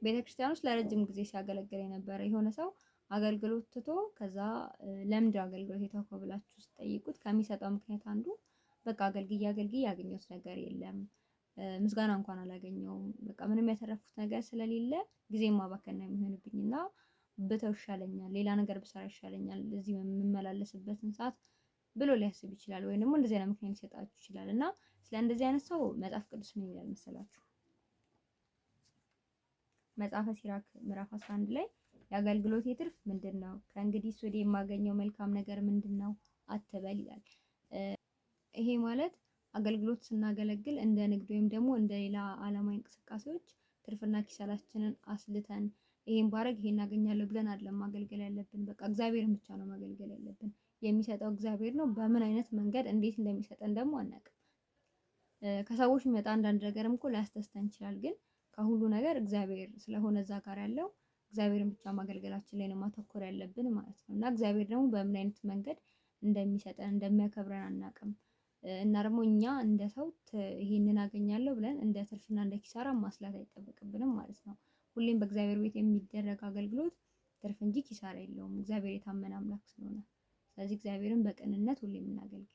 ቤተክርስቲያን ውስጥ ለረጅም ጊዜ ሲያገለግል የነበረ የሆነ ሰው አገልግሎት ትቶ ከዛ ለምንድን አገልግሎት የተውከው ብላችሁ ስትጠይቁት ከሚሰጠው ምክንያት አንዱ በቃ አገልግዬ ያገኘሁት ነገር የለም፣ ምስጋና እንኳን አላገኘውም፣ በቃ ምንም ያተረፉት ነገር ስለሌለ ጊዜ ማባከን ነው የሚሆንብኝና ብተው ይሻለኛል፣ ሌላ ነገር ብሰራ ይሻለኛል፣ እዚህ የምመላለስበትን ሰዓት ብሎ ሊያስብ ይችላል። ወይም ደግሞ እንደዚህ አይነት ምክንያት ሊሰጣችሁ ይችላል። እና ስለ እንደዚህ አይነት ሰው መጽሐፍ ቅዱስ ምን ይላል መሰላችሁ? መጽሐፈ ሲራክ ምዕራፍ 11 ላይ የአገልግሎት ትርፍ ምንድን ነው? ከእንግዲህ ወዲህ የማገኘው መልካም ነገር ምንድን ነው አትበል ይላል። ይሄ ማለት አገልግሎት ስናገለግል እንደ ንግድ ወይም ደግሞ እንደ ሌላ ዓለማዊ እንቅስቃሴዎች ትርፍና ኪሳራችንን አስልተን ይሄን ባረግ ይሄን አገኛለሁ ብለን አይደለም ማገልገል ያለብን። በቃ እግዚአብሔርን ብቻ ነው ማገልገል ያለብን። የሚሰጠው እግዚአብሔር ነው። በምን አይነት መንገድ እንዴት እንደሚሰጠን ደግሞ አናውቅም። ከሰዎች የሚመጣ አንዳንድ ነገርም እኮ ሊያስደስተን ይችላል። ግን ከሁሉ ነገር እግዚአብሔር ስለሆነ እዛ ጋር ያለው እግዚአብሔርን ብቻ ማገልገላችን ላይ ነው ማተኮር ያለብን ማለት ነው። እና እግዚአብሔር ደግሞ በምን አይነት መንገድ እንደሚሰጠን እንደሚያከብረን አናውቅም። እና ደግሞ እኛ እንደ ሰው ይሄንን አገኛለሁ ብለን እንደ ትርፍና እንደ ኪሳራ ማስላት አይጠበቅብንም ማለት ነው። ሁሌም በእግዚአብሔር ቤት የሚደረግ አገልግሎት ትርፍ እንጂ ኪሳራ የለውም። እግዚአብሔር የታመነ አምላክ ስለሆነ፣ ስለዚህ እግዚአብሔርን በቅንነት ሁሌም እናገልግል።